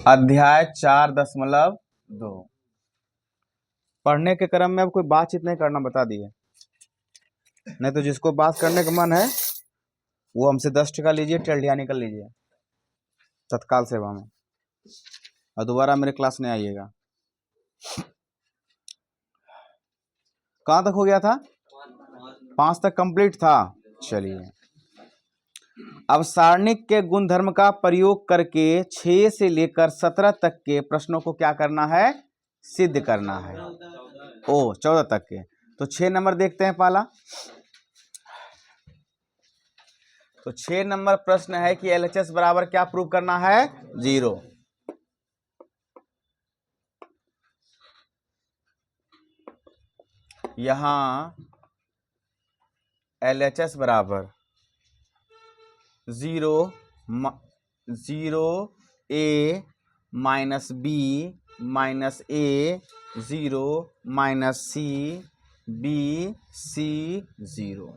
अध्याय 4.2। पढ़ने के क्रम में अब कोई बातचीत नहीं करना, बता दिए। नहीं तो जिसको बात करने का मन है वो हमसे 10 टका लीजिए, टेढ़िया निकल लीजिए तत्काल सेवा में, और दोबारा मेरे क्लास में आइएगा। कहाँ तक हो गया था? 5 तक कंप्लीट था। चलिए, अब सारणिक के गुणधर्म का प्रयोग करके 6 से लेकर 17 तक के प्रश्नों को क्या करना है? सिद्ध करना है। 14 तक के। तो 6 नंबर देखते हैं पहला। तो 6 नंबर प्रश्न है कि LHS बराबर क्या प्रूव करना है? 0। यहां LHS बराबर 0 A minus B minus A 0 minus C B C 0।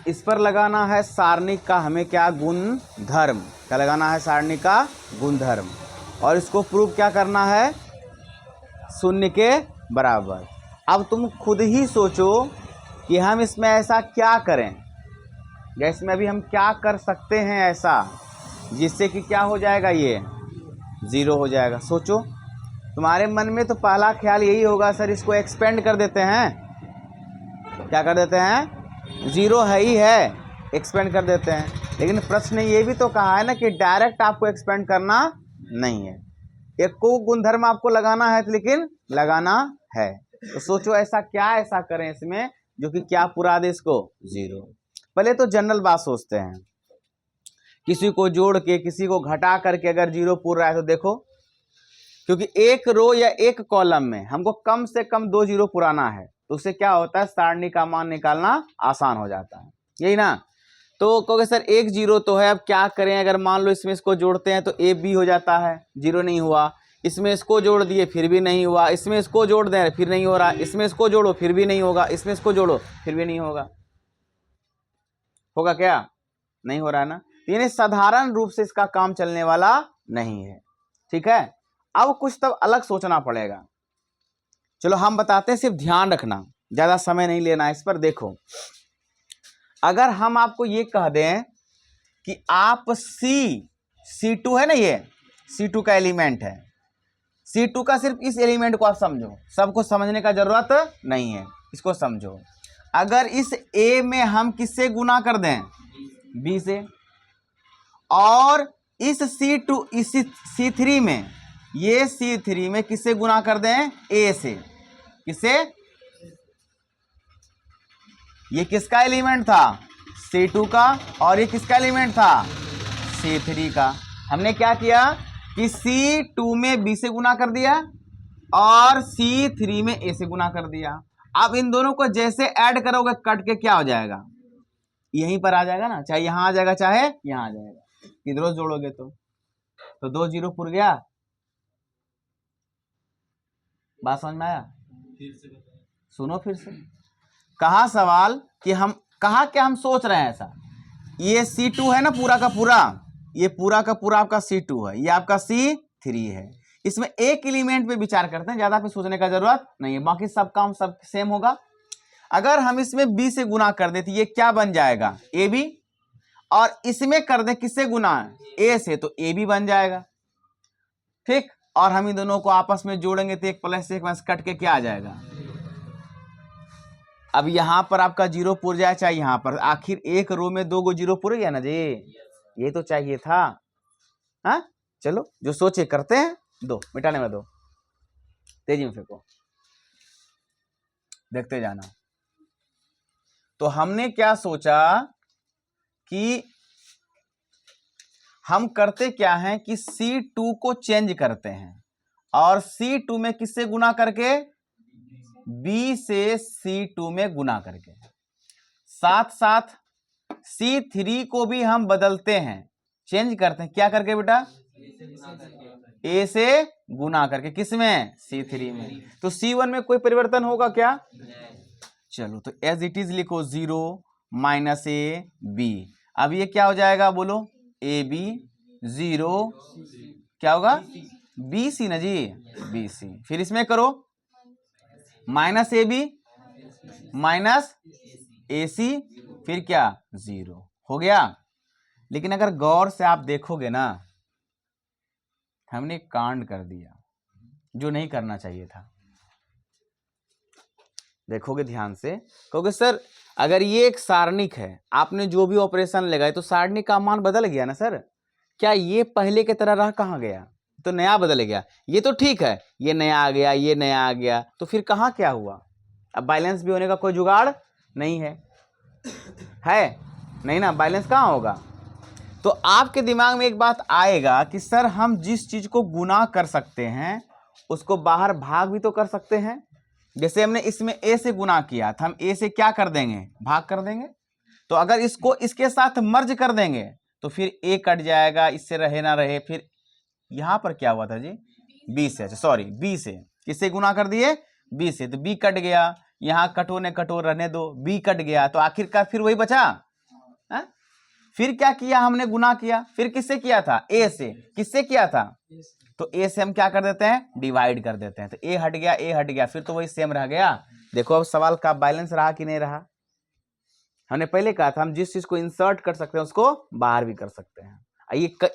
इस पर लगाना है सारणी का हमें क्या? गुणधर्म। क्या लगाना है? सारणी का गुणधर्म। और इसको प्रूव क्या करना है? 0 के बराबर। अब तुम खुद ही सोचो कि हम इसमें ऐसा क्या करें, या इसमें अभी हम क्या कर सकते हैं ऐसा जिससे कि क्या हो जाएगा? ये 0 हो जाएगा। सोचो, तुम्हारे मन में तो पहला ख्याल यही होगा, सर इसको एक्सपेंड कर देते हैं। क्या कर देते हैं? 0 है ही है, एक्सपेंड कर देते हैं। लेकिन प्रश्न ने ये भी तो कहा है ना कि डायरेक्ट आपको एक्सपेंड करना नहीं है, एक को गुणधर्म आपको लगाना है, लेकिन लगाना है। तो सोचो ऐसा क्या ऐसा करें इसमें जो कि क्या पुरा दे इसको? 0। पहले तो जनरल बात सोचते हैं, किसी को जोड़ के किसी को घटा करके अगर 0 पूर रहा है तो देखो, क्योंकि एक रो या एक कॉलम में हमको कम से कम 2 0 पुराना है, तो उससे क्या होता है? सारणी का मान निकालना आसान हो जाता है, यही ना। तो कहोगे सर 1 0 तो है, अब क्या करें? अगर मान लो इसमें इसको जोड़ते हैं तो A B हो जाता है, 0 नहीं हुआ। इसमें इसको जोड़ दिए फिर भी नहीं हुआ, इसमें इसको जोड़ दें फिर नहीं हो रहा, इसमें इसको जोड़ो फिर भी नहीं होगा, इसमें इसको जोड़ो फिर भी नहीं होगा। होगा क्या? नहीं हो रहा है ना। यानी साधारण रूप से इसका काम चलने वाला नहीं है, ठीक है। अब कुछ तब अलग सोचना पड़ेगा। चलो हम बताते हैं, सिर्फ ध्यान रखना, ज्यादा समय नहीं लेना इस पर। देखो, अगर हम आपको ये कह दें कि आप C2 है ना, ये C2 का एलिमेंट है, C2 का सिर्फ इस एलिमेंट को आप समझो, सबको समझने का जरूरत नहीं है, इसको समझो। अगर इस A में हम किससे गुना कर दें? B से। और इस C2 इस C3 में, ये C3 में किससे गुना कर दें? A से। किससे? ये किसका एलिमेंट था? C2 का। और ये किसका एलिमेंट था? C3 का। हमने क्या किया कि C2 में B से गुना कर दिया और C3 में A से गुना कर दिया। अब इन दोनों को जैसे ऐड करोगे कट के क्या हो जाएगा? यहीं पर आ जाएगा ना, चाहे यहां आ जाएगा चाहे यहां आ जाएगा। किधरों जोड़ोगे तो 2 0 पुर गया। बात समझ में आया? सुनो फिर से। कहा सवाल कि हम कहा क्या हम सोच रहे हैं ऐसा, ये C2 है ना पूरा का पूरा, ये पूरा का पूरा आपका C2 है, ये आपका C3 है। इसमें एक एलिमेंट पे विचार करते हैं, ज्यादा पे सोचने का जरूरत नहीं है, बाकी सब काम सब सेम होगा। अगर हम इसमें B से गुना कर दे तो ये क्या बन जाएगा? AB। और इसमें कर दे किससे गुना? A से, तो AB बन जाएगा, ठीक। और हम इन दोनों को आपस में जोड़ेंगे तो एक प्लस एक माइनस कट के क्या आ जाएगा? अब यहां पर आपका 0 पुर जाए चाहे यहां पर, आखिर एक रो में 2 0 पुर गया ना जी, ये तो चाहिए था। हाँ चलो, जो सोचे करते हैं। दो मिटाने में दो, तेजी में फेंको, देखते जाना। तो हमने क्या सोचा कि हम करते क्या हैं कि C2 को चेंज करते हैं और C2 में किससे गुना करके? B से C2 में गुना करके। साथ साथ C3 को भी हम बदलते हैं, चेंज करते हैं। क्या करके बेटा? ए से गुना करके, किसमें? C3 में। तो C1 में कोई परिवर्तन होगा क्या? चलो तो एज इट इज लिखो 0 माइनस ए बी। अब ये क्या हो जाएगा बोलो? ए बी 0 क्या होगा? बी सी ना जी, बी सी। फिर इसमें करो माइनस ए बी माइनस ए सी, फिर क्या? 0 हो गया। लेकिन अगर गौर से आप देखोगे ना, हमने कांड कर दिया जो नहीं करना चाहिए था। देखोगे ध्यान से, कहोगे सर अगर ये एक सारणिक है, आपने जो भी ऑपरेशन लगाए तो सारणिक का मान बदल गया ना सर, क्या ये पहले की तरह रह कहाँ गया? तो नया बदल गया। ये तो ठीक है, ये नया आ गया, ये नया आ गया, तो फिर कहाँ क्या हुआ? अब बैलेंस भी होने का कोई जुगाड़ नहीं है, है नहीं ना, बैलेंस कहाँ होगा? तो आपके दिमाग में एक बात आएगा कि सर हम जिस चीज को गुना कर सकते हैं उसको बाहर भाग भी तो कर सकते हैं। जैसे हमने इसमें a से गुना किया था, हम a से क्या कर देंगे? भाग कर देंगे। तो अगर इसको इसके साथ मर्ज कर देंगे तो फिर a कट जाएगा, इससे रहे ना रहे। फिर यहां पर क्या हुआ था जी? b से, अच्छा सॉरी b से, किससे गुना कर दिए? b से, तो b कट गया। यहाँ कटो ने कटो रहने दो, b कट गया, तो आखिरकार फिर वही बचा। फिर क्या किया हमने? गुना किया। फिर किससे किया था? a से। किससे किया था? तो a से हम क्या कर देते हैं? डिवाइड कर देते हैं। तो a हट गया, a हट गया, फिर तो वही सेम रह गया। देखो अब सवाल का बैलेंस रहा कि नहीं रहा? हमने पहले कहा था हम जिस चीज को इंसर्ट कर सकते हैं उसको बाहर भी कर सकते हैं।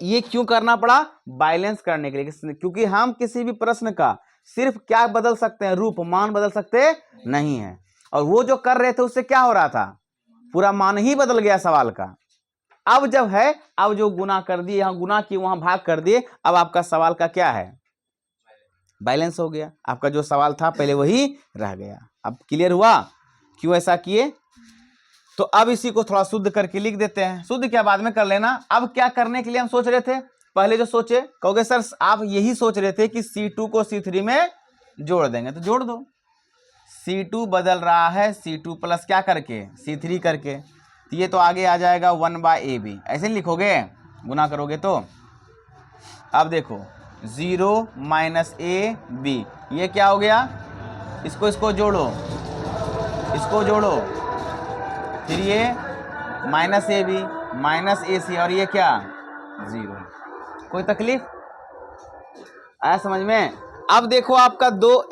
ये क्यों करना पड़ा? बैलेंस करने के लिए, क्योंकि हम किसी भी प्रश्न का सिर्फ क्या बदल सकते हैं? रूप, मान बदल सकते नहीं है। और वो जो कर रहे थे उससे क्या हो रहा था? पूरा मान ही बदल गया सवाल का। अब जब है, अब जो गुना कर दिए, यहां गुना किए वहां भाग कर दिए, अब आपका सवाल का क्या है? बैलेंस हो गया। आपका जो सवाल था पहले वही रह गया। अब क्लियर हुआ क्यों ऐसा किए? तो अब इसी को थोड़ा शुद्ध करके लिख देते हैं। शुद्ध क्या बाद में कर लेना। अब क्या करने के लिए हम सोच रहे थे? पहले जो सोचे, कहोगे सर आप यही सोच रहे थे कि C2 को C3 में जोड़ देंगे, तो जोड़ दो। C2 बदल रहा है C2 प्लस क्या करके? C3 करके। तो ये तो आगे आ जाएगा 1/AB, ऐसे लिखोगे गुना करोगे तो। अब देखो 0 माइनस AB, ये क्या हो गया? इसको जोड़ो, इसको जोड़ो, फिर ये माइनस AB माइनस AC, और ये क्या? 0। कोई तकलीफ आया समझ में? अब देखो आपका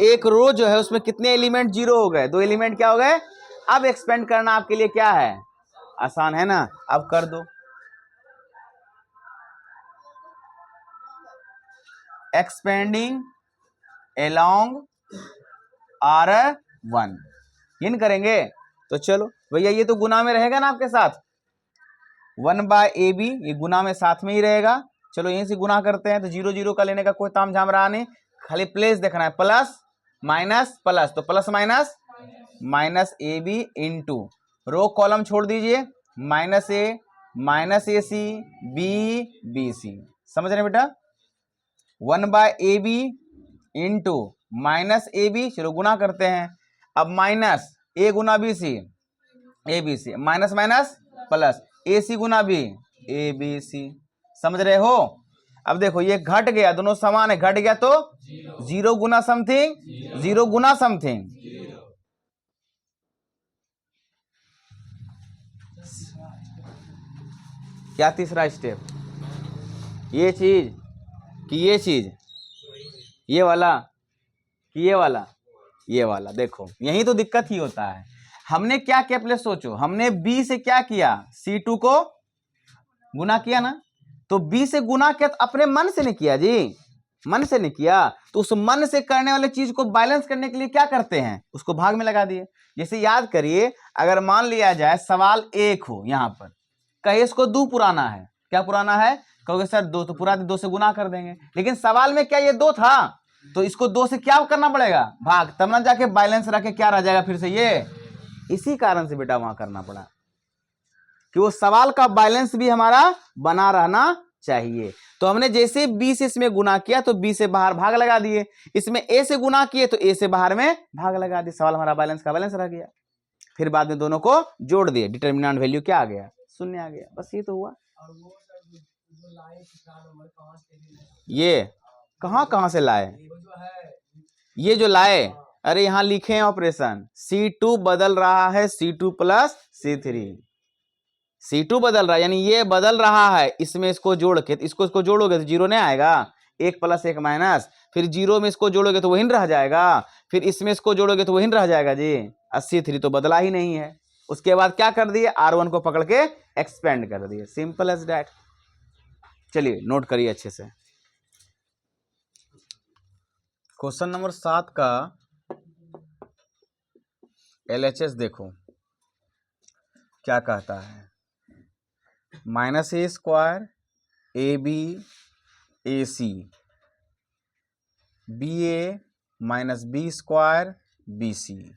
एक रो जो है उसमें कितने एलिमेंट? 0 हो गए। 2 एलिमेंट क्या हो गए? अब एक्सपेंड करना आपके लिए क्या है? आसान है ना? अब कर दो। एक्सपेंडिंग अलोंग R1 इन करेंगे तो चलो भैया ये तो गुना में रहेगा ना आपके साथ। 1/AB ये गुना में साथ में ही रहेगा। चलो यहीं से गुना करते हैं। तो 0 0 का लेने का कोई ताम झाम रहा नहीं, खाली प्लेस देखना है। प्लस माइनस प्लस, तो plus minus minus AB into row column छोड़ दीजिए, minus A minus AC B BC। समझ रहे बेटा? 1/AB इंटू माइनस AB, चलो गुना करते हैं। अब minus A Guna BC ABC, minus minus plus AC Guna B ABC। समझ रहे हो? अब देखो ये घट गया, दोनों समान है, घट गया तो 0 गुना समथिंग 0 गुना समथिंग। क्या तीसरा स्टेप? ये चीज कि ये चीज, ये वाला कि ये वाला? ये वाला। देखो यही तो दिक्कत ही होता है। हमने क्या किया पहले सोचो। हमने B से क्या किया? C2 को गुना किया ना। तो B से गुना किया तो अपने मन से नहीं किया जी, मन से नहीं किया। तो उस मन से करने वाले चीज को बैलेंस करने के लिए क्या करते हैं? उसको भाग में लगा दिए। जैसे याद करिए, अगर मान लिया जाए सवाल 1 हो, यहां पर कहे इसको 2 पुराना है। क्या पुराना है? कहोगे सर 2 तो पूरा 2 से गुना कर देंगे, लेकिन सवाल में क्या ये 2 था? तो इसको 2 से क्या करना पड़ेगा? भाग, तब ना जाके बैलेंस रख के क्या रह जाएगा फिर से ये। इसी कारण से बेटा वहां करना पड़ा कि वो सवाल का बैलेंस भी हमारा बना रहना चाहिए। तो हमने जैसे B से इसमें गुना किया तो B से बाहर भाग लगा दिए, इसमें A से गुना किए तो A से बाहर में भाग लगा दिए। सवाल हमारा बैलेंस का बैलेंस रह गया। फिर बाद में दोनों को जोड़ दिए, डिटरमिनेंट वैल्यू क्या आ गया? 0 आ गया। बस ये तो हुआ। ये कहाँ कहाँ से लाए, ये जो लाए, अरे यहां लिखे हैं ऑपरेशन, C2 बदल रहा है C2 प्लस C3, C2 बदल रहा है यानी ये बदल रहा है, इसमें इसको जोड़ के, इसको जोड़ोगे तो जीरो नहीं आएगा, 1 प्लस 1 माइनस, फिर जीरो में इसको जोड़ोगे तो वही रह जाएगा, फिर इसमें इसको जोड़ोगे तो वही रह जाएगा जी, C3 तो बदला ही नहीं है। उसके बाद क्या कर दिए, R1 को पकड़ के एक्सपेंड कर दिए, सिंपल एज दैट। चलिए नोट करिए अच्छे से। क्वेश्चन नंबर 7 का LHS देखो क्या कहता है, -a² AB AC BA -b² BC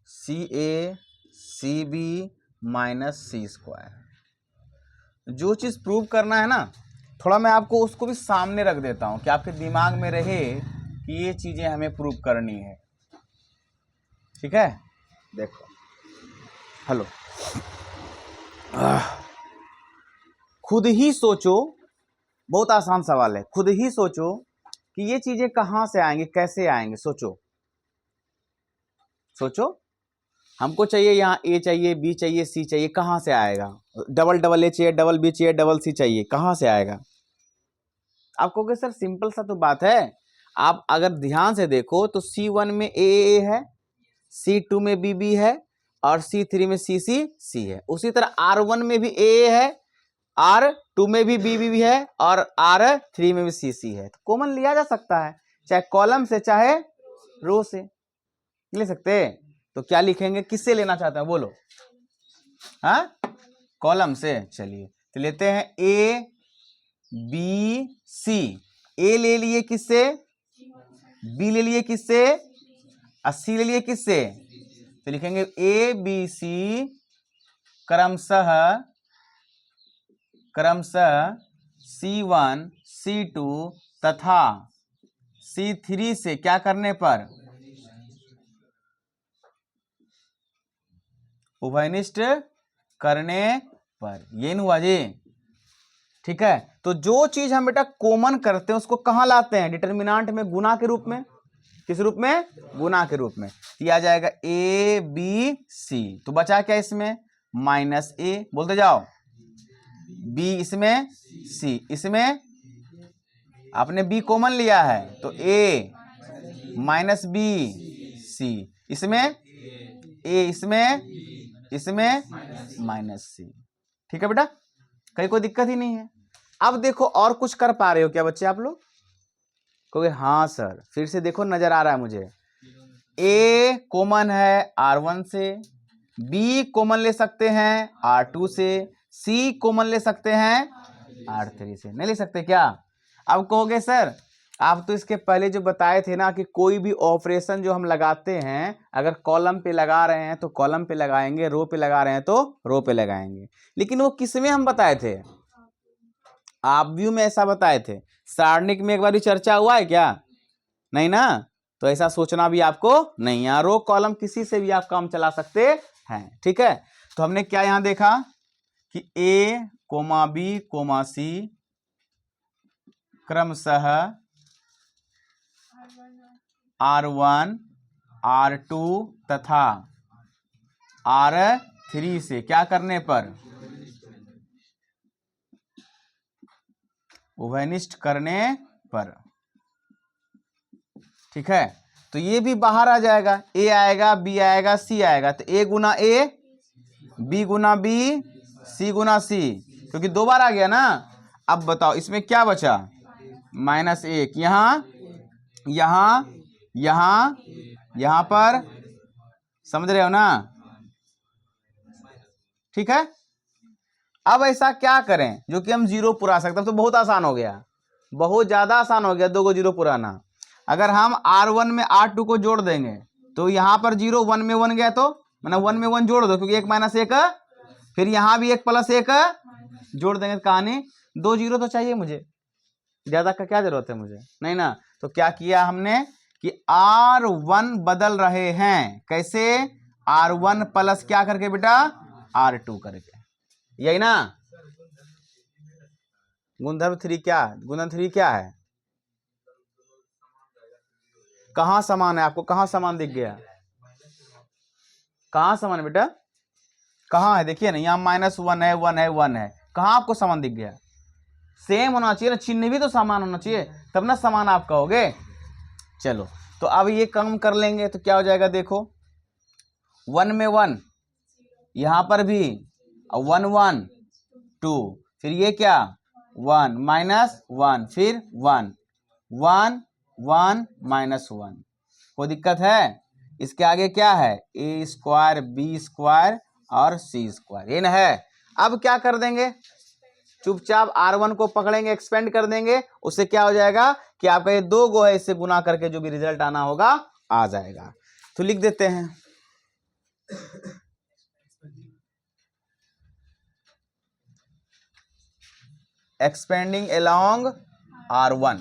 CA CB -c²। जो चीज़ प्रूव करना है ना, थोड़ा मैं आपको उसको भी सामने रख देता हूँ कि आपके दिमाग में रहे कि ये चीज़ें हमें प्रूव करनी है, ठीक है। देखो हेलो, खुद ही सोचो, बहुत आसान सवाल है, खुद ही सोचो कि ये चीजें कहां से आएंगी, कैसे आएंगे, सोचो सोचो। हमको चाहिए यहाँ A चाहिए, B चाहिए, C चाहिए, कहां से आएगा, डबल डबल A चाहिए, डबल B चाहिए, डबल C चाहिए, कहां से आएगा। आप कहोगे सर सिंपल सा तो बात है, आप अगर ध्यान से देखो तो C1 में A है, C2 में BB है और C3 में C है। उसी तरह R1 में भी A है, R2 में भी BB भी है और R3 में भी C है। तो कॉमन लिया जा सकता है, चाहे कॉलम से चाहे रो से ले सकते हैं। तो क्या लिखेंगे, किससे लेना चाहते हैं बोलो, हाँ कॉलम से। चलिए तो लेते हैं A B C, A ले लिए किससे, B ले लिए किससे, C ले लिए किससे, तो लिखेंगे A B C क्रमशः C1 C2 तथा C3 से क्या करने पर, उभयनिष्ठ करने पर, ये नहीं हुआ जी, ठीक है। तो जो चीज हम बेटा कॉमन करते हैं उसको कहां लाते हैं, डिटर्मिनेंट में गुना के रूप में, किस रूप में, गुना के रूप में। दिया जाएगा A B C, तो बचा क्या इसमें, -A, बोलते जाओ, B इसमें, C इसमें, आपने B कॉमन लिया है तो A -B C इसमें, A इसमें -C, ठीक है बेटा, कहीं कोई दिक्कत ही नहीं है। अब देखो और कुछ कर पा रहे हो क्या बच्चे आप लोग, कहोगे हाँ सर, फिर से देखो नजर आ रहा है मुझे, A कॉमन है R1 से, B कॉमन ले सकते हैं R2 से, C कॉमन ले सकते हैं R3 से, नहीं ले सकते क्या। अब कहोगे सर आप तो इसके पहले जो बताए थे ना कि कोई भी ऑपरेशन जो हम लगाते हैं, अगर कॉलम पे लगा रहे हैं तो कॉलम पे लगाएंगे, रो पे लगा रहे हैं तो रो पे लगाएंगे, लेकिन वो किसमें हम बताए थे, आप व्यू में ऐसा बताए थे, सारणिक में एक बार भी चर्चा हुआ है क्या, नहीं ना। तो ऐसा सोचना भी आपको नहीं है, रो कॉलम किसी से भी आप काम चला सकते हैं, ठीक है। तो हमने क्या यहां देखा कि A, B, C क्रमशः R1 R2 तथा R3 से क्या करने पर, उभयनिष्ठ करने पर, ठीक है। तो ये भी बाहर आ जाएगा, A आएगा, B आएगा, C आएगा, तो A Guna A, B Guna B, C Guna C, क्योंकि 2 बार आ गया ना। अब बताओ इसमें क्या बचा, -1, यहां पर, समझ रहे हो ना, ठीक है। अब ऐसा क्या करें जो कि हम 0 पुरा सकते हैं, तो बहुत आसान हो गया, बहुत ज्यादा आसान हो गया 2 को 0 पुराना। अगर हम R1 में R2 को जोड़ देंगे तो यहां पर 0 1 में 1 गया, तो मैंने 1 में 1 जोड़ दो, क्योंकि 1 - 1, फिर यहां भी 1 + 1 जोड़ देंगे, कहानी 2 0 तो चाहिए मुझे, ज्यादा का क्या जरूरत है मुझे, नहीं ना। तो क्या किया हमने कि R1 बदल रहे हैं, कैसे, R1 प्लस क्या करके बेटा, R2 करके, यही ना। गुणधर्म 3 क्या है, कहाँ समान है? आपको कहाँ समान दिख गया? कहाँ समान है बेटा? कहाँ है? देखिए ना, यहाँ -1 है, 1 है, 1 है। कहाँ आपको समान दिख गया? सेम होना चाहिए ना, चिन्ह भी तो समान होना चाहिए, तब ना समान आप कहोगे। चलो, तो अब ये कम कर लेंगे तो क्या हो जाएगा? देखो, 1 में 1, यहाँ पर भी 1 1 2, फिर ये क्या 1 -1, फिर 1 1 1 -1। कोई दिक्कत है? इसके आगे क्या है? a स्क्वायर b स्क्वायर और c स्क्वायर, ये ना है। अब क्या कर देंगे? चुपचाप r1 को पकड़ेंगे, एक्सपेंड कर देंगे, उससे क्या हो जाएगा कि आपका ये 2 गो है, इससे गुना करके जो भी रिजल्ट आना होगा आ जाएगा। तो लिख देते हैं एक्सपेंडिंग अलोंग r1।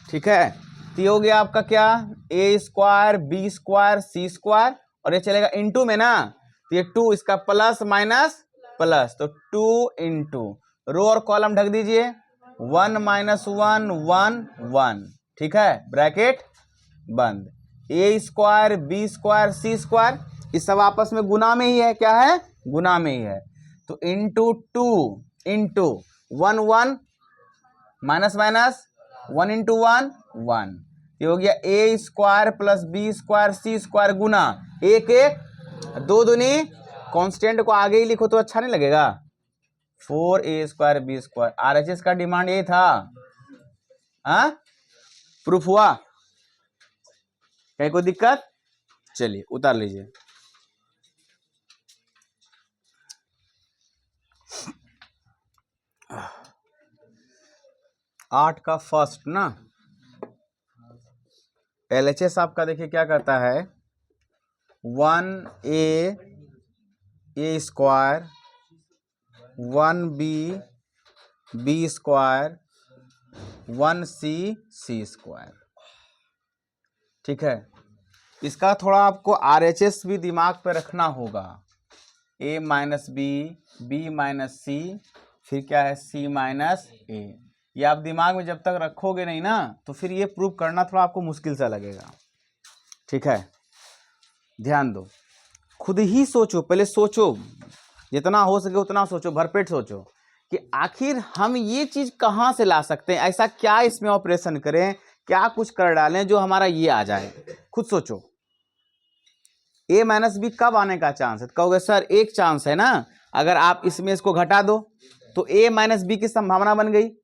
ठीक है, तो ये हो गया आपका क्या? a square b square c square, और ये चलेगा इनटू में ना, तो ये 2 इसका प्लस माइनस प्लस, तो 2 इंटू रो और कॉलम ढक दीजिए, 1 -1 1 1। ठीक है, ब्रैकेट बंद। a square b square c square, इस सब आपस में गुना में ही है। क्या है? गुना में ही है। तो into 2 into 1 1 minus minus 1 into 1 1, ये हो गया a square plus b square c square गुना 1 1 2 दूनी, कांस्टेंट को आगे ही लिखो तो अच्छा नहीं लगेगा, 4a square b square. RHS का डिमांड यही था। हाँ, प्रूफ हुआ? कहीं कोई दिक्कत? चलिए उतार लीजिए। आठ का फर्स्ट ना, LHS आपका देखिए क्या कहता है, 1a square 1b b square 1c square. ठीक है, इसका थोड़ा आपको RHS भी दिमाग पे रखना होगा। a - b b - c, फिर क्या है c - a। ये आप दिमाग में जब तक रखोगे नहीं ना, तो फिर ये प्रूव करना थोड़ा आपको मुश्किल सा लगेगा। ठीक है, ध्यान दो, खुद ही सोचो, पहले सोचो, जितना हो सके उतना सोचो, भरपेट सोचो कि आखिर हम ये चीज कहां से ला सकते हैं, ऐसा क्या इसमें ऑपरेशन करें, क्या कुछ कर डालें जो हमारा ये आ जाए। खुद सोचो, a - b कब आने का चांस है? कहोगे सर एक चांस है ना, अगर आप इसमें इसको घटा दो तो a - b की संभावना बन गई।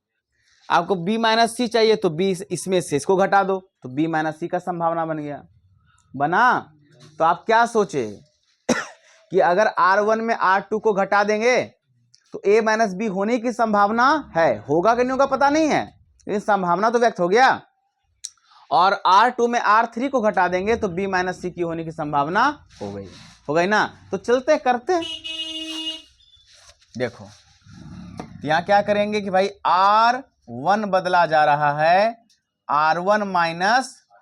आपको b - c चाहिए तो b इसमें से इसको घटा दो तो b - c का संभावना बन गया। बना? तो आप क्या सोचे कि अगर R1 में R2 को घटा देंगे तो a - b होने की संभावना है, होगा कि नहीं होगा पता नहीं है, लेकिन संभावना तो व्यक्त हो गया। और R2 में R3 को घटा देंगे तो b - c की होने की संभावना हो गई ना। तो चलते करते देखो, यहां क्या करेंगे कि भाई R1 बदला जा रहा है R1 -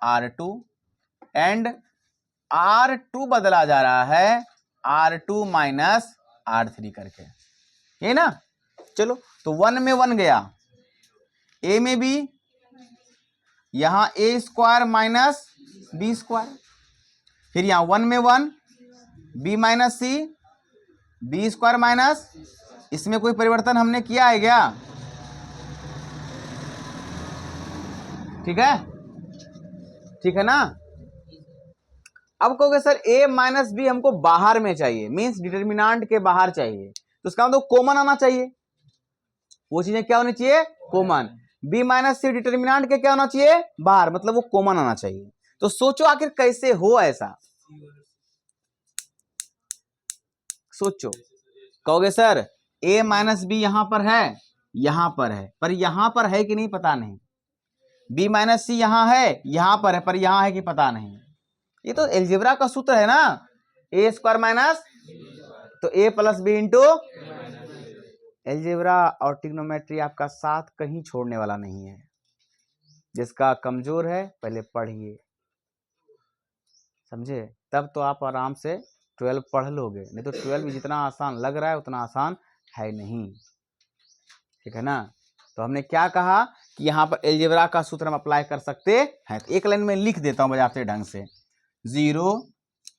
R2 एंड R2 बदला जा रहा है R2 - R3 करके, ये ना। चलो, तो 1 में 1 गया, a में भी, यहां a square minus b square, फिर यहां 1 में 1 b - c b square minus, इसमें कोई परिवर्तन हमने किया है क्या? ठीक है, ठीक है ना। अब कहोगे सर a - b हमको बाहर में चाहिए, मींस डिटर्मिनेंट के बाहर चाहिए, तो उसका मतलब कॉमन आना चाहिए। वो चीजें क्या होनी चाहिए? कॉमन। b - c डिटर्मिनेंट के क्या होना चाहिए? बाहर, मतलब वो कॉमन आना चाहिए। तो सोचो आखिर कैसे हो ऐसा, सोचो। कहोगे सर a - b यहां पर है, यहां पर है, पर यहां पर है कि नहीं पता नहीं। b - c यहां है, यहां पर है, पर यहां है कि पता नहीं। ये तो एलजेब्रा का सूत्र है ना, a स्क्वायर माइनस, तो a plus b into. Algebra और ट्रिग्नोमेट्री आपका साथ कहीं छोड़ने वाला नहीं है। जिसका कमजोर है पहले पढ़िए, समझे, तब तो आप आराम से 12 पढ़ लोगे, नहीं तो 12 भी जितना आसान लग रहा है उतना आसान है नहीं। ठीक है ना। तो हमने क्या कहा कि यहाँ पर एलजेब्रा का सूत्र हम अप्लाई कर सकते हैं। तो एक लाइन में लिख देता हूँ बजाते ढंग से, 0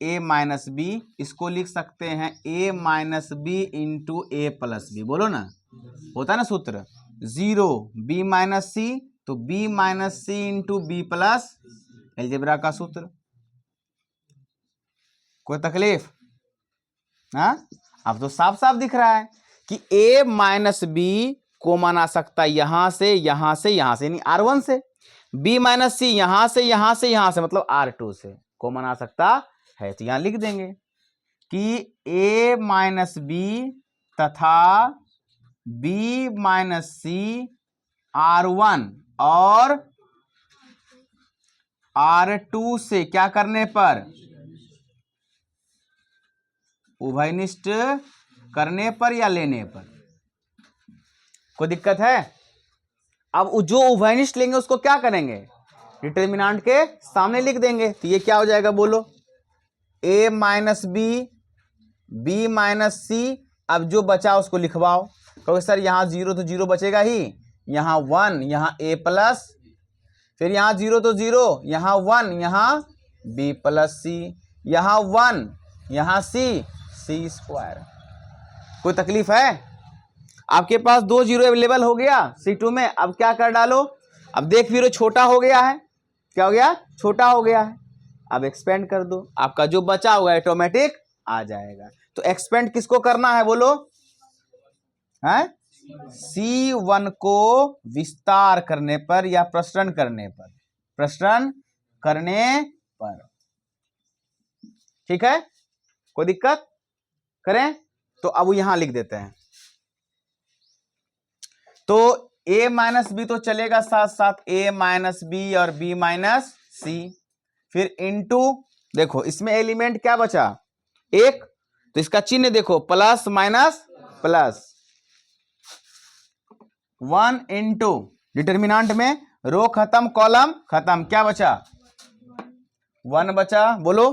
a माइनस बी, इसको लिख सकते हैं a minus B into A plus B. बोलो ना, होता है ना सूत्र, 0 b माइनस सी, तो b minus C into B plus, algebra का सूत्र। कोई तकलीफ? हाँ, अब तो साफ साफ दिख रहा है कि a माइनस बी को माना सकता है यहां से यहां से यहां से, यानी R1 से, b माइनस सी यहां से यहां से यहां से, मतलब R2 से को मना सकता है। तो यहां लिख देंगे कि a माइनस बी तथा b माइनस सी R1 और R2 से क्या करने पर, उभयनिष्ठ करने पर या लेने पर। कोई दिक्कत है? अब जो उभयनिष्ठ लेंगे उसको क्या करेंगे, डिटर्मिनेंट के सामने लिख देंगे। तो ये क्या हो जाएगा बोलो, a minus B, b minus C. अब जो बचा उसको लिखवाओ, क्योंकि सर यहाँ 0 तो 0 बचेगा ही, यहाँ 1, यहाँ a प्लस, फिर यहाँ 0 तो 0, यहाँ 1, यहाँ b प्लस सी, यहाँ 1, यहाँ c स्क्वायर। कोई तकलीफ है? आपके पास 2 0 अवेलेबल हो गया C2 में। अब क्या कर डालो, अब देख फिर छोटा हो गया है, क्या हो गया, छोटा हो गया है। अब एक्सपेंड कर दो, आपका जो बचा होगा ऑटोमेटिक आ जाएगा। तो एक्सपेंड किसको करना है बोलो, है C1 को विस्तार करने पर या प्रसरण करने पर, प्रसरण करने पर। ठीक है, कोई दिक्कत? करें तो अब यहां लिख देते हैं। तो a माइनस बी तो चलेगा साथ साथ, a माइनस बी और b माइनस सी, फिर इनटू, देखो इसमें एलिमेंट क्या बचा, एक, तो इसका चिन्ह देखो, plus minus plus, 1 into determinant में रो खत्म कॉलम खत्म, क्या बचा, 1 बचा। बोलो,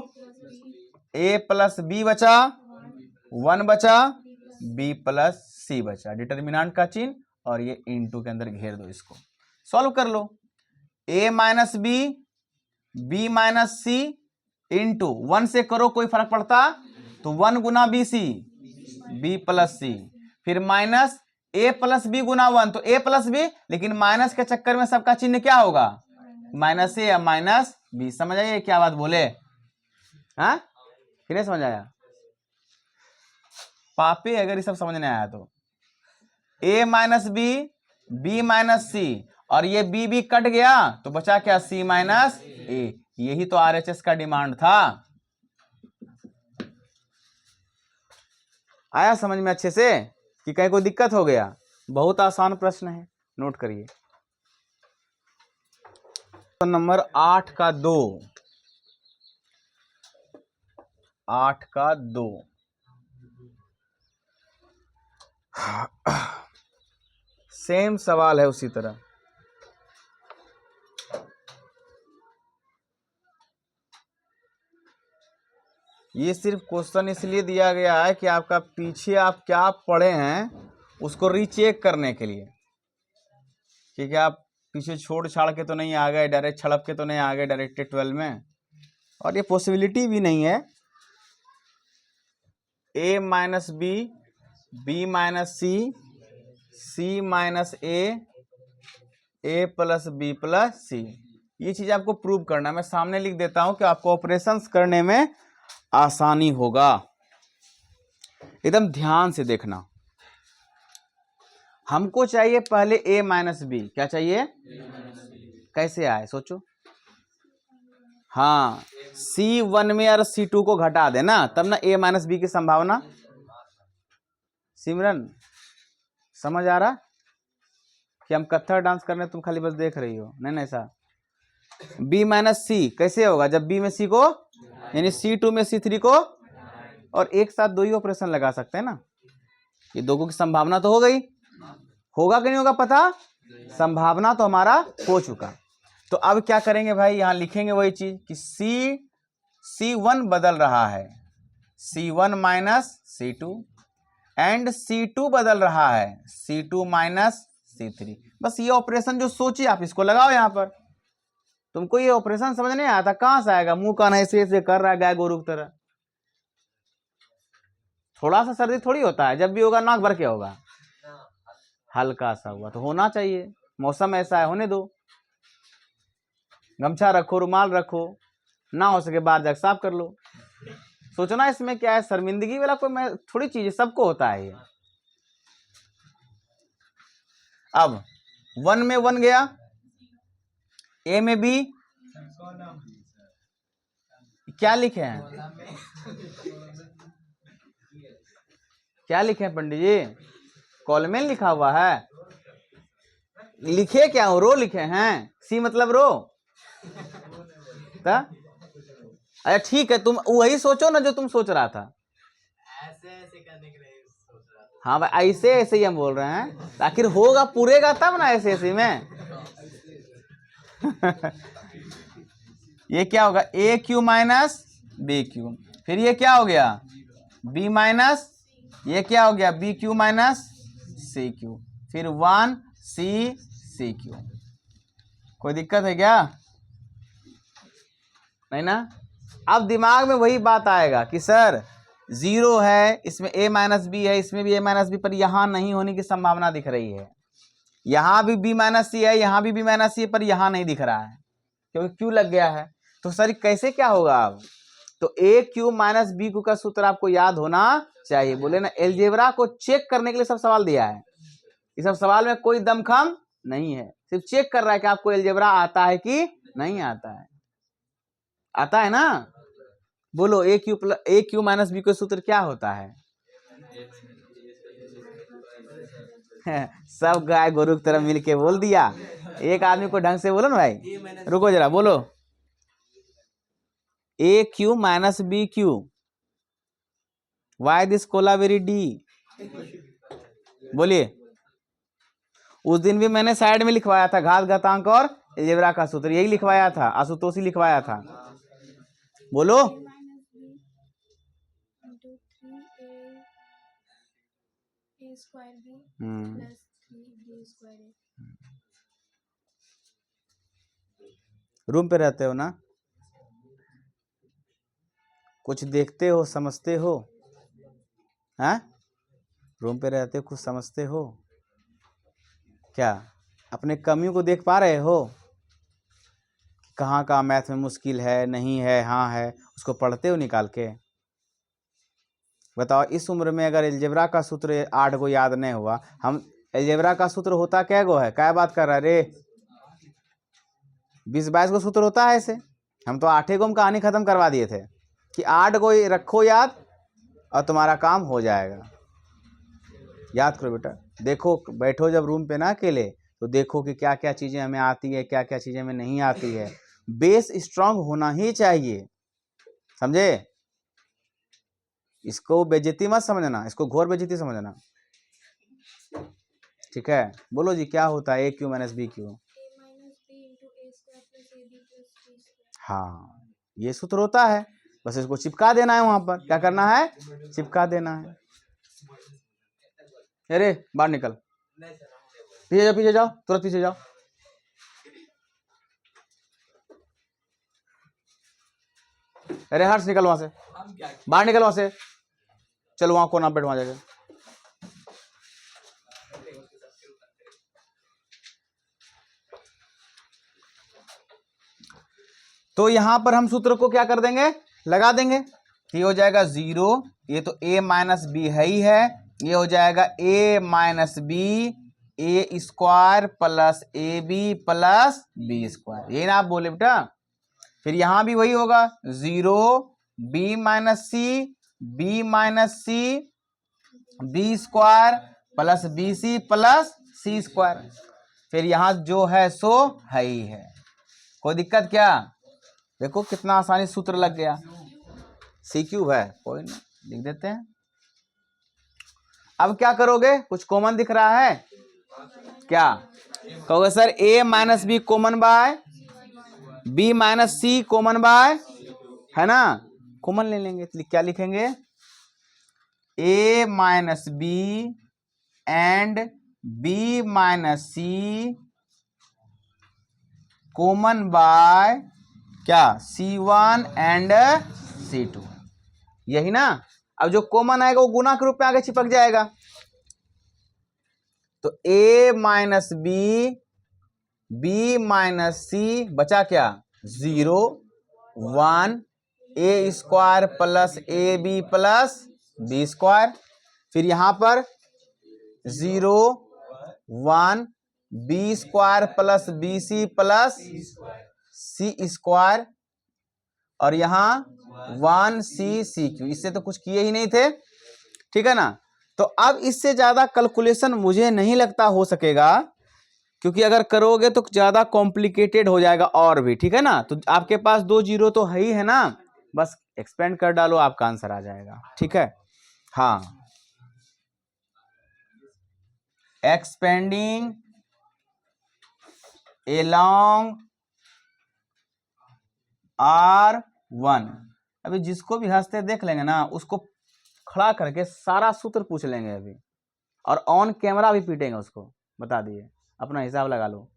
a प्लस बी बचा, 1 बचा, b प्लस सी बचा, डिटर्मिनेंट का चिन्ह और ये इनटू के अंदर घेर दो, इसको सॉल्व कर लो। a minus B, b minus C into 1 से करो कोई फर्क पड़ता, तो 1 गुना B C, b plus C, फिर माइनस a प्लस बी गुना 1, तो a प्लस बी, लेकिन माइनस के चक्कर में सबका चिन्ह क्या होगा, माइनस ए या माइनस बी। समझ आइए क्या बात बोले? हाँ, कि नहीं समझ आया? पापे अगर ये सब समझ नहीं आया तो a minus B, b minus C, और ये b भी कट गया तो बचा क्या, c माइनस a। यही तो RHS का डिमांड था। आया समझ में अच्छे से कि कहीं कोई दिक्कत हो गया? बहुत आसान प्रश्न है, नोट करिए। तो नंबर 8 का 2, 8 का 2, सेम सवाल है उसी तरह। ये सिर्फ क्वेश्चन इसलिए दिया गया है कि आपका पीछे आप क्या पढ़े हैं उसको रीचेक करने के लिए, क्योंकि आप पीछे छोड़ छाड़ के तो नहीं आ गए, डायरेक्ट छड़प के तो नहीं आ गए डायरेक्ट 12 में, और ये पॉसिबिलिटी भी नहीं है। a minus B, b minus C, c minus a plus b plus C, ये चीज आपको प्रूव करना है। मैं सामने लिख देता हूं कि आपको ऑपरेशंस करने में आसानी होगा। एकदम ध्यान से देखना। हमको चाहिए पहले a माइनस बी, क्या चाहिए, कैसे आए सोचो। हाँ, C1 में और C2 को घटा देना, तब ना a माइनस बी की संभावना। सिमरन समझ आ रहा कि हम कत्थक डांस कर रहे हैं, तुम खाली बस देख रही हो? नहीं ऐसा b माइनस सी कैसे होगा, जब b में c को, यानी C2 में C3 को, और एक साथ दो ही ऑपरेशन लगा सकते हैं ना, ये दोनों की संभावना तो हो गई। होगा कि नहीं होगा पता, संभावना तो हमारा हो चुका। तो अब क्या करेंगे भाई, यहां लिखेंगे वही चीज कि C1 बदल रहा है, C1 minus C2, and C2 बदल रहा है, C2 माइनस C3। बस ये ऑपरेशन जो सोचिए आप इसको लगाओ यहाँ पर। तुमको ये ऑपरेशन समझ नहीं आता, कहां से आएगा? मुंह कान ऐसे ऐसे कर रहा है गाय गोरु की तरह। थोड़ा सा सर्दी थोड़ी होता है, जब भी होगा नाक भर के होगा, हल्का सा हुआ तो होना चाहिए। मौसम ऐसा है, होने दो। गमछा रखो, रुमाल रखो, ना हो सके बाहर जाकर साफ कर लो। सोचना इसमें क्या है, शर्मिंदगी वाला कोई मैं थोड़ी चीज है, सबको होता है ये। अब 1 में 1 गया, ए में बी, क्या लिखे हैं? क्या लिखे हैं पंडित जी? कॉलमेन लिखा हुआ है। लिखे क्या हो? रो लिखे हैं। सी मतलब रो। अच्छा ठीक है, तुम वही सोचो ना जो तुम सोच रहा था। ऐसे ऐसे करने के लिए सोच रहा था। हाँ भाई, ऐसे ऐसे ही हम बोल रहे हैं, आखिर होगा पूरेगा तब ना ऐसे ऐसे में। ये क्या होगा? ए क्यू माइनस बी क्यू। फिर ये क्या हो गया? बी माइनस, ये क्या हो गया? B Q minus C Q. फिर 1 सी सी क्यू। कोई दिक्कत है क्या? नहीं ना? अब दिमाग में वही बात आएगा कि सर 0 है, इसमें a माइनस बी है, इसमें भी a माइनस बी, पर यहां नहीं होने की संभावना दिख रही है। यहां भी b माइनस सी है, यहां भी b माइनस सी है, पर यहां नहीं दिख रहा है क्योंकि q लग गया है। तो सर कैसे क्या होगा अब? तो a Q minus B Q का सूत्र आपको याद होना चाहिए। बोले ना, एलजेब्रा को चेक करने के लिए सब सवाल दिया है। इस सब सवाल में कोई दमखम नहीं है, सिर्फ चेक कर रहा है कि आपको एलजेब्रा आता है कि नहीं आता है। आता है ना? बोलो, ए क्यू माइनस बी का सूत्र क्या होता है? सब गाय गोरु की तरह मिलके बोल दिया। एक आदमी को ढंग से बोलो ना भाई, रुको जरा, बोलो। A Q minus B Q, why this Kolaveri Di. बोलिए। उस दिन भी मैंने साइड में लिखवाया था घात घातांक और अलजेब्रा का सूत्र, यही लिखवाया था, आशुतोषी लिखवाया था। बोलो। रूम पे रहते हो ना, कुछ देखते हो, समझते हो? हैं? रूम पे रहते हो, कुछ समझते हो क्या? अपने कमियों को देख पा रहे हो? कहाँ कहाँ मैथ में मुश्किल है, नहीं है, हाँ है, उसको पढ़ते हो निकाल के? बताओ, इस उम्र में अगर अलजेब्रा का सूत्र 8 को याद नहीं हुआ, हम अलजेब्रा का सूत्र होता क्या गो है? क्या बात कर रहा है रे? 20-22 को सूत्र होता है ऐसे। हम तो 8 को हम कहानी खत्म करवा दिए थे कि 8 को रखो याद और तुम्हारा काम हो जाएगा। याद करो बेटा। देखो, बैठो जब रूम पे ना अकेले, तो देखो कि क्या क्या चीजें हमें आती है, क्या क्या चीजें हमें नहीं आती है। बेस स्ट्रांग होना ही चाहिए, समझे? इसको बेइज्जती मत समझना, इसको घोर बेइज्जती समझना, ठीक है? बोलो जी, क्या होता है ए क्यू माइनस बी क्यू? हाँ, ये सूत्र होता है, बस इसको चिपका देना है। वहां पर क्या करना है? चिपका देना है। अरे बाहर निकल, पीछे जाओ, पीछे जाओ, तुरंत पीछे जाओ। अरे हर्ष, निकल वहां से, बाहर निकल वहां से, चलो वहां कोना बैठ, वहां जाके। तो यहां पर हम सूत्र को क्या कर देंगे? लगा देंगे। ये हो जाएगा 0, ये तो a माइनस बी है ही है, ये हो जाएगा a minus B A square plus A B plus B square. यही ना आप बोले बेटा? फिर यहां भी वही होगा, 0 B minus C B square plus B C plus C square. फिर यहां जो है सो है ही है। कोई दिक्कत क्या? देखो कितना आसानी सूत्र लग गया। सी क्यूब है, कोई नहीं, लिख देते हैं। अब क्या करोगे? कुछ कॉमन दिख रहा है क्या? कहोगे sir a minus B common by b minus C common by, है ना? कॉमन ले लेंगे, क्या लिखेंगे? a minus B and B minus C common by क्या C1 एंड C2, यही ना। अब जो कॉमन आएगा वो गुना के रूप में आगे चिपक जाएगा। तो a minus B minus C बचा क्या 0 1 a square plus A B plus B square, फिर यहां पर 0 1 B square plus B C plus C square, और यहां 1 सी क्यू। इससे तो कुछ किए ही नहीं थे, ठीक है ना। तो अब इससे ज्यादा कैलकुलेशन मुझे नहीं लगता हो सकेगा, क्योंकि अगर करोगे तो ज्यादा कॉम्प्लिकेटेड हो जाएगा और भी, ठीक है ना। तो आपके पास 2 जीरो तो है ही है ना, बस एक्सपेंड कर डालो आपका आंसर आ जाएगा, ठीक है। हाँ, एक्सपेंडिंग एलॉन्ग R1। अभी जिसको भी हंसते देख लेंगे ना, उसको खड़ा करके सारा सूत्र पूछ लेंगे अभी, और ऑन कैमरा भी पीटेंगे उसको, बता दिए, अपना हिसाब लगा लो।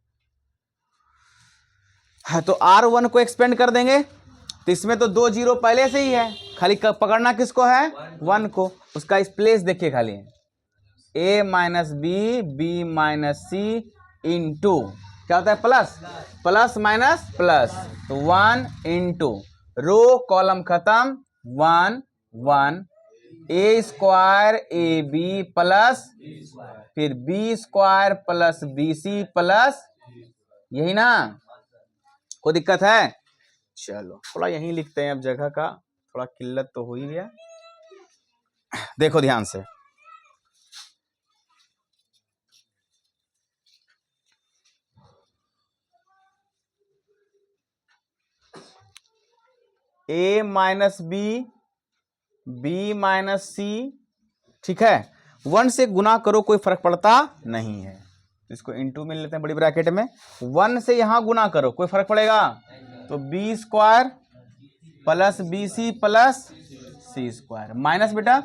है तो R1 को एक्सपेंड कर देंगे, तो इसमें तो 2 जीरो पहले से ही है, खाली पकड़ना किसको है 1 को। उसका प्लेस देखिए खाली, a minus B minus C into क्या होता है प्लस माइनस प्लस, तो 1 इंटू रो कॉलम खत्म 1 1 a square A B plus फिर B square plus B C plus, यही ना। कोई दिक्कत है? चलो थोड़ा यहीं लिखते हैं, अब जगह का थोड़ा किल्लत तो हो ही गया। देखो ध्यान से, a माइनस बी माइनस सी, ठीक है। 1 से गुना करो कोई फर्क पड़ता नहीं है, इसको इंटू में लेते हैं बड़ी ब्रैकेट में। 1 से यहां गुना करो कोई फर्क पड़ेगा, तो B square plus B C plus C square minus बेटा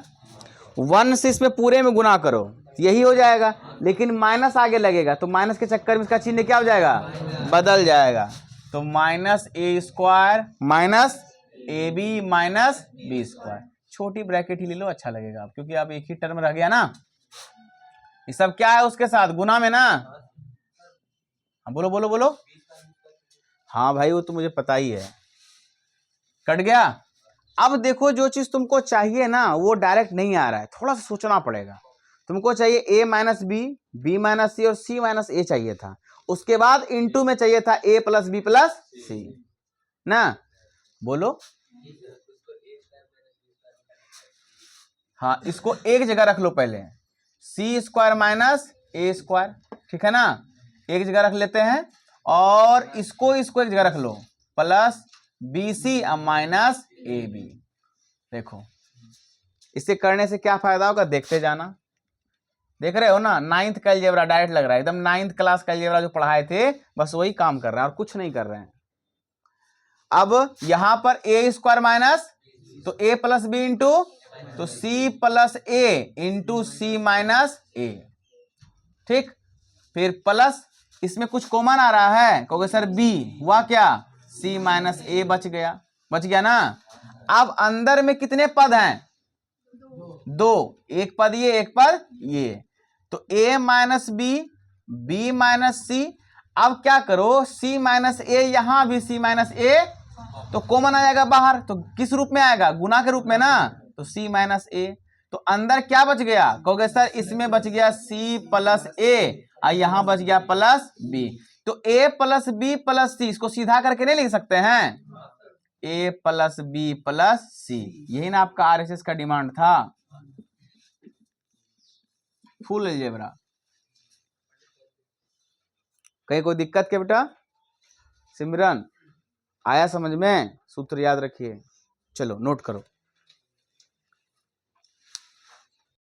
1 से इसमें पूरे में गुना करो, यही हो जाएगा, लेकिन माइनस आगे लगेगा, तो माइनस के चक्कर में इसका चिन्ह क्या हो जाएगा बदल जाएगा। तो minus A square minus A B minus B square, छोटी ब्रैकेट ही ले लो अच्छा लगेगा, क्योंकि अब एक ही टर्म रह गया ना। ये सब क्या है उसके साथ गुना में ना। बोलो बोलो बोलो। हाँ भाई वो तो मुझे पता ही है, कट गया। अब देखो जो चीज तुमको चाहिए ना वो डायरेक्ट नहीं आ रहा है, थोड़ा सा सोचना पड़ेगा। तुमको चाहिए a minus B minus C और c माइनस ए चाहिए था, उसके बाद इनटू में चाहिए था a प्लस बी प्लस सी ना। बोलो हाँ, इसको एक जगह रख लो पहले, सी स्क्वायर माइनस ए स्क्वायर, ठीक है ना, एक जगह रख लेते हैं। और इसको एक जगह रख लो, plus B C minus A B. देखो इसे करने से क्या फायदा होगा देखते जाना। देख रहे हो ना, 9th का अलजेब्रा डायरेक्ट लग रहा है, एकदम 9th क्लास का अलजेब्रा जो पढ़ाए थे बस वही काम कर रहे हैं और कुछ नहीं कर रहे हैं। अब यहां पर ए स्क्वायर माइनस, तो ए प्लस बी इंटू, तो सी प्लस ए इंटू सी माइनस ए, ठीक। फिर प्लस इसमें कुछ कॉमन आ रहा है, कहोगे सर बी हुआ क्या, सी माइनस ए बच गया ना। अब अंदर में कितने पद हैं 2, एक पद ये एक पद ये, तो a minus B minus C. अब क्या करो c माइनस ए, यहां भी c माइनस ए, तो कॉमन आ जाएगा बाहर, तो किस रूप में आएगा गुना के रूप में ना, तो c माइनस ए। तो अंदर क्या बच गया, कहोगे सर इसमें बच गया c प्लस ए और यहां बच गया प्लस b। तो a प्लस बी प्लस सी, इसको सीधा करके नहीं लिख सकते हैं, a प्लस बी प्लस सी, यही ना आपका आरएसएस का डिमांड था, फुल अलजेब्रा। कहीं कोई दिक्कत क्या बेटा? सिमरन आया समझ में? सूत्र याद रखिए, चलो नोट करो।